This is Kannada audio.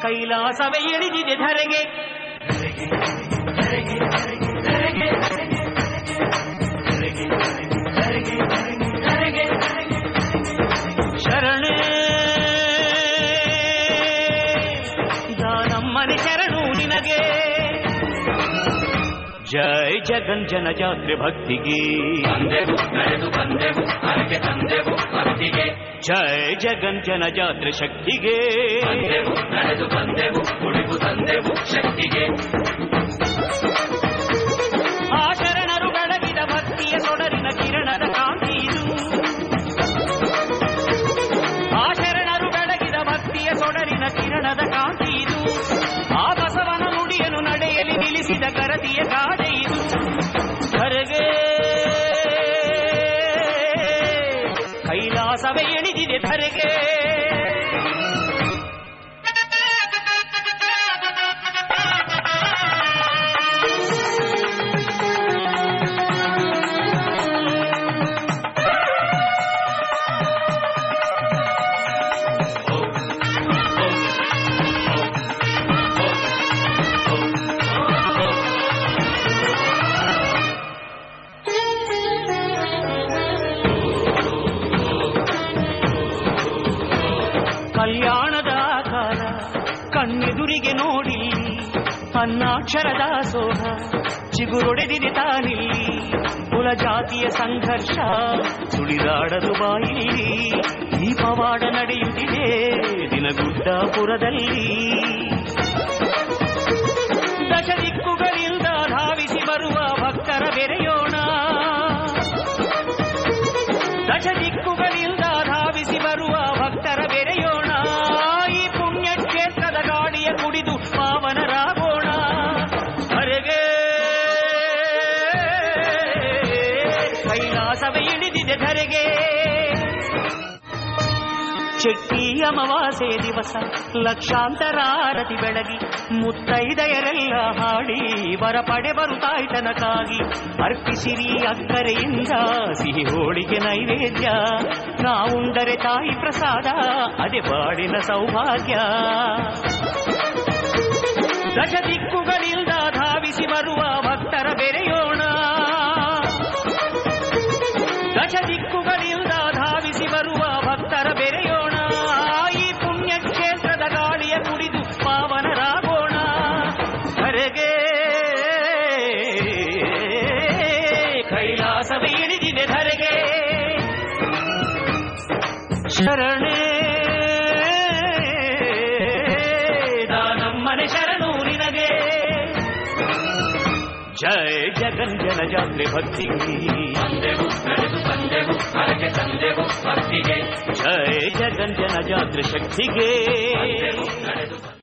ಕೈಲಾಸವೇ ಇಳಿದಿದೆ ಧರೆಗೆ. ಶರಣೇ ದಾನಮ್ಮನೆ ಶರಣು ನಿನಗೆ. ಜೈ ಜಗಂಜನ ಜಾತ್ರೆ ಭಕ್ತಿಗೆ ತಂದೆವು ನಡೆದು ಬಂದೆವು ಹರಕೆ ತಂದೆವು ಭಕ್ತಿಗೆ. ಜೈ ಜಗಂಜನ ಜಾತ್ರೆ ಶಕ್ತಿಗೆ ತಂದೆವು ನಡೆದು ಬಂದೆವು ಉಳಿದು ತಂದೆವು ಶಕ್ತಿಗೆ. ಆ ಶರಣರು ಬೆಳಗಿದ ಭಕ್ತಿಯ ಸೊಡರಿನ ಕಿರಣದ ಕಾಂತಿ ಇದು. ಆ ಶರಣರು ಬೆಳಗಿದ ಭಕ್ತಿಯ ಸೊಡರಿನ ಕಿರಣದ ಕಾಂತಿ ಇದು. ಆ ಬಸವನ ನುಡಿಯನ್ನು ನಡೆಯಲಿ ನಿಲ್ಲಿಸಿದ ಗರತಿಯ ಗಾದೆ ಇದು. ಧರೆಗೆ ಕೈಲಾಸವೇ ಇಳಿದಿದೆ ಧರೆಗೆ. ಕಲ್ಯಾಣದ ಆಕಾರ ಕಣ್ಣೆದುರಿಗೆ ನೋಡಿ ಅನ್ನಾಕ್ಷರದ ಸೋಹ ಚಿಗುರೊಡೆದಿದೆ ತಾನಿಲ್ಲಿ. ಕುಲ ಜಾತಿಯ ಸಂಘರ್ಷ ಸುಳಿದಾಡದು ಬಾಯಿಲ್ಲಿ. ಈ ಪವಾಡ ನಡೆಯುತ್ತಿದೆ ದಿನಗುಡ್ಡಾಪುರದಲ್ಲಿ. ದಶ ದಿಕ್ಕುಗಳಿಂದ ಧಾವಿಸಿ ಬರುವ ಭಕ್ತರ ಬೆರೆಯೋಣ. ದಶ ದಿಕ್ಕುಗಳಿಂದ ಧಾವಿಸಿ ಬರುವ ಭಕ್ತರ ಬೆರೆಯೋಣ. ಈ ಪುಣ್ಯ ಕ್ಷೇತ್ರದ ಗಾಡಿಯ ಕುಡಿದು ಪಾವನರಾಗೋಣ. ಹೊರಗೆ ಕೈಲಾಸವೇ ಇಳಿದಿದೆ ಧರೆಗೆ. ಚೆಟ್ಟಿ ಅಮಾವಾಸ್ಯೆ ದಿವಸ ಲಕ್ಷಾಂತರ ಆರತಿ ಬೆಳಗಿ ಮುತ್ತೈದೆಯರೆಲ್ಲ ಹಾಡಿ ಬರ ಪಡೆ ಬರುತ್ತಾಯ್ತನಕ್ಕಾಗಿ. ಅರ್ಪಿಸಿರಿ ಅಕ್ಕರೆಯಿಂದ ಸಿಹಿ ಹೋಳಿಗೆ ನೈವೇದ್ಯ. ನಾವುಂಡರೆ ತಾಯಿ ಪ್ರಸಾದ ಅದೇ ಬಾಡಿನ ಸೌಭಾಗ್ಯ. ದಶ ದಿಕ್ಕುಗಳಿಂದ ಧಾವಿಸಿ ಬರುವ ಭಕ್ತರ ಬೆರೆಯೋಣ. ದಶ ದಿಕ್ಕುಗಳಿಂದ ಧಾವಿಸಿ ಬರುವ ಭಕ್ತರ ಬೆರೆಯೋಣ. ಈ ಪುಣ್ಯ ಕ್ಷೇತ್ರದ ಗಾಳಿಯ ಕುಡಿದು ಪಾವನರಾಗೋಣ. ಹೊರಗೆ ಕೈಲಾಸವೇ ಇಳಿದಿದೆ ಧರೆಗೆ. ಶರಣೇ ದಾನಮ್ಮನೆ ಶರಣು ನಿನಗೆ. ಜೈ ಜಗಂಜನ ಜಾತ್ರೆ ಭಕ್ತಿಗೆ ತಂದೆವು ನಡೆದು ಬಂದೆವು ಹರಕೆ ತಂದೆವು ಭಕ್ತಿಗೆ. ಜೈ ಜಗಂಜನ ಜಾತ್ರೆ ಶಕ್ತಿಗೆ. ತಂದೆವು ನಡೆದು